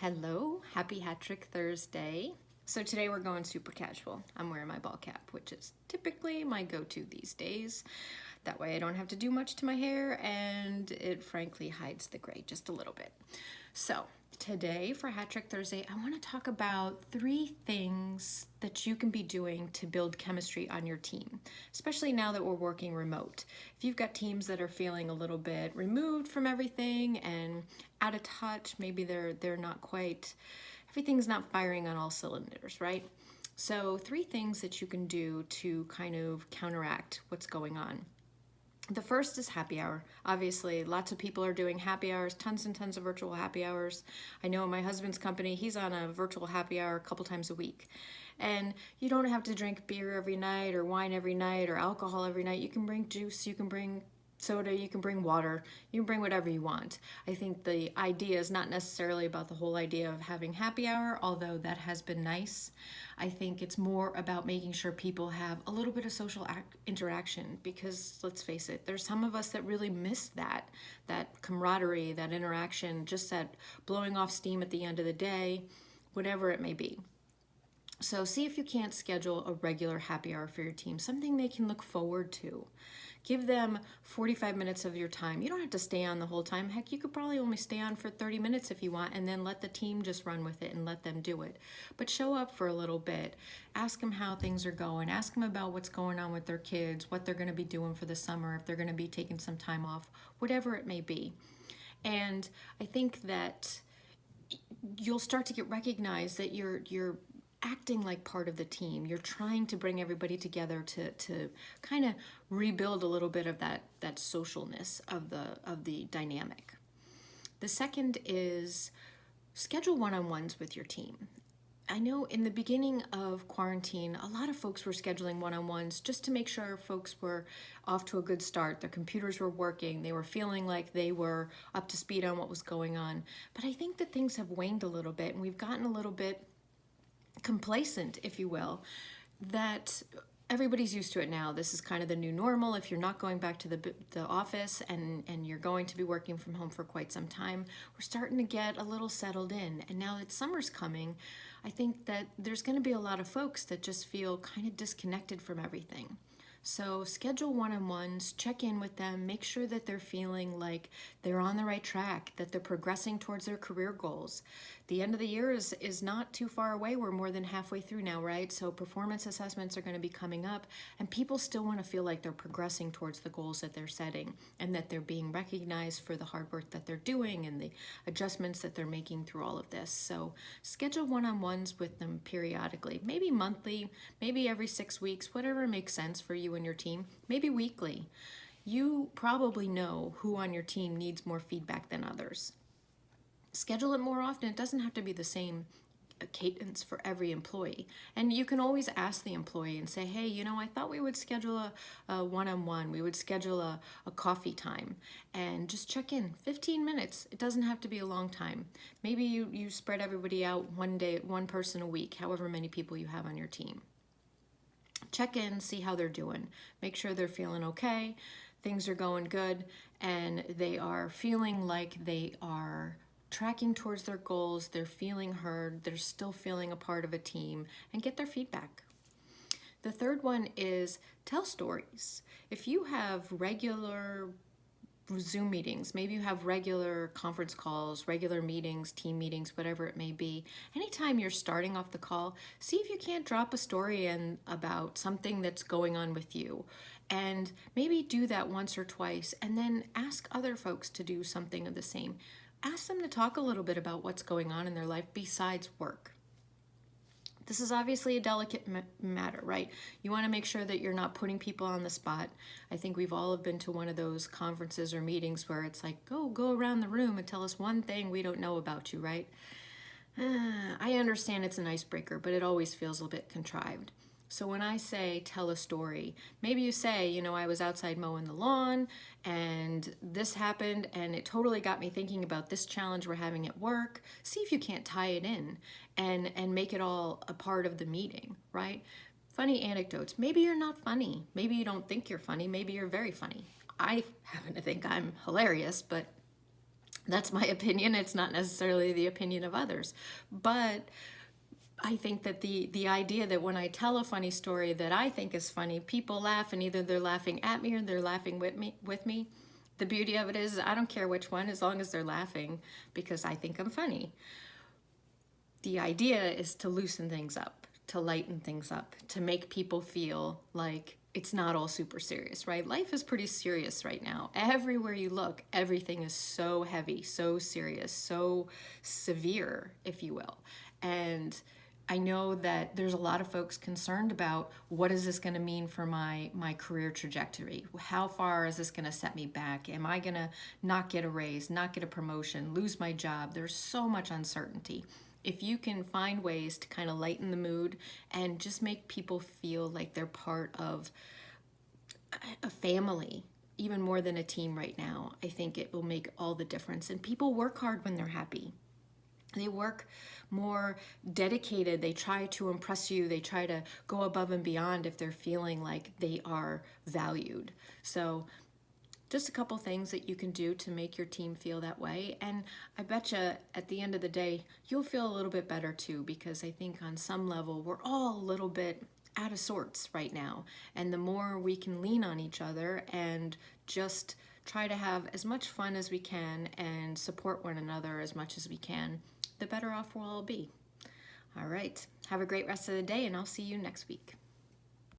Hello, happy Hat Trick Thursday. So today we're going super casual. I'm wearing my ball cap, which is typically my go-to these days. That way I don't have to do much to my hair and it frankly hides the gray just a little bit. So today for Hat Trick Thursday, I want to talk about 3 things that you can be doing to build chemistry on your team, especially now that we're working remote. If you've got teams that are feeling a little bit removed from everything and out of touch, maybe they're not quite, everything's not firing on all cylinders, right? So 3 things that you can do to kind of counteract what's going on. The first is happy hour. Obviously, lots of people are doing happy hours, tons and tons of virtual happy hours. I know in my husband's company, he's on a virtual happy hour a couple times a week. And you don't have to drink beer every night or wine every night or alcohol every night. You can bring juice, you can bring soda, you can bring water, you can bring whatever you want. I think the idea is not necessarily about the whole idea of having happy hour, although that has been nice. I think it's more about making sure people have a little bit of social interaction, because let's face it, there's some of us that really miss that camaraderie, that interaction, just that blowing off steam at the end of the day, whatever it may be. So see if you can't schedule a regular happy hour for your team, something they can look forward to. Give them 45 minutes of your time. You don't have to stay on the whole time. Heck, you could probably only stay on for 30 minutes if you want, and then let the team just run with it and let them do it. But show up for a little bit. Ask them how things are going. Ask them about what's going on with their kids, what they're going to be doing for the summer, if they're going to be taking some time off, whatever it may be. And I think that you'll start to get recognized that you're acting like part of the team. You're trying to bring everybody together to kind of rebuild a little bit of that socialness of the dynamic. The second is schedule one-on-ones with your team. I know in the beginning of quarantine, a lot of folks were scheduling one-on-ones just to make sure folks were off to a good start. Their computers were working. They were feeling like they were up to speed on what was going on. But I think that things have waned a little bit, and we've gotten a little bit complacent, if you will, that everybody's used to it now. This is kind of the new normal. If you're not going back to the office and you're going to be working from home for quite some time, we're starting to get a little settled in. And now that summer's coming, I think that there's going to be a lot of folks that just feel kind of disconnected from everything. So schedule one-on-ones, check in with them, make sure that they're feeling like they're on the right track, that they're progressing towards their career goals. The end of the year is not too far away. We're more than halfway through now, right? So performance assessments are going to be coming up, and people still want to feel like they're progressing towards the goals that they're setting and that they're being recognized for the hard work that they're doing and the adjustments that they're making through all of this. So schedule one-on-ones with them periodically, maybe monthly, maybe every 6 weeks, whatever makes sense for you and your team, maybe weekly. You probably know who on your team needs more feedback than others. Schedule it more often. It doesn't have to be the same cadence for every employee. And you can always ask the employee and say, hey, I thought we would schedule a one-on-one. We would schedule a coffee time and just check in 15 minutes. It doesn't have to be a long time. Maybe you spread everybody out one day, one person a week, however many people you have on your team. Check in, see how they're doing. Make sure they're feeling okay, things are going good, and they are feeling like they are tracking towards their goals, they're feeling heard, they're still feeling a part of a team, and get their feedback. The third one is tell stories. If you have regular Zoom meetings, maybe you have regular conference calls, regular meetings, team meetings, whatever it may be, anytime you're starting off the call, see if you can't drop a story in about something that's going on with you. And maybe do that once or twice, and then ask other folks to do something of the same. Ask them to talk a little bit about what's going on in their life besides work. This is obviously a delicate matter, right? You want to make sure that you're not putting people on the spot. I think we've all been to one of those conferences or meetings where it's like, go around the room and tell us one thing we don't know about you, right? I understand it's an icebreaker, but it always feels a bit contrived. So when I say tell a story, maybe you say, I was outside mowing the lawn and this happened and it totally got me thinking about this challenge we're having at work. See if you can't tie it in and make it all a part of the meeting, right? Funny anecdotes. Maybe you're not funny. Maybe you don't think you're funny. Maybe you're very funny. I happen to think I'm hilarious, but That's my opinion. It's not necessarily the opinion of others. But I think that the idea that when I tell a funny story that I think is funny, people laugh, and either they're laughing at me or they're laughing with me. The beauty of it is I don't care which one, as long as they're laughing, because I think I'm funny. The idea is to loosen things up, to lighten things up, to make people feel like it's not all super serious, right? Life is pretty serious right now. Everywhere you look, everything is so heavy, so serious, so severe, if you will. And I know that there's a lot of folks concerned about what is this going to mean for my career trajectory? How far is this going to set me back? Am I going to not get a raise, not get a promotion, lose my job? There's so much uncertainty. If you can find ways to kind of lighten the mood and just make people feel like they're part of a family, even more than a team right now, I think it will make all the difference. And people work hard when they're happy. They work more dedicated. They try to impress you. They try to go above and beyond if they're feeling like they are valued. So just a couple things that you can do to make your team feel that way. And I bet you at the end of the day, you'll feel a little bit better too, because I think on some level, we're all a little bit out of sorts right now. And the more we can lean on each other and just try to have as much fun as we can and support one another as much as we can, the better off we'll all be. All right. Have a great rest of the day, and I'll see you next week.